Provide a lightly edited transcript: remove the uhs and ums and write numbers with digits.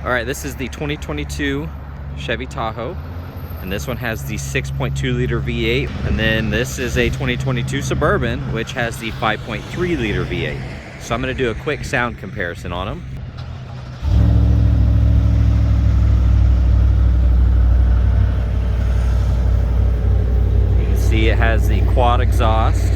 All right, this is the 2022 Chevy Tahoe, and this one has the 6.2 liter V8, and then this is a 2022 Suburban, which has the 5.3 liter V8. So I'm gonna do a quick sound comparison on them. You can see it has the quad exhaust.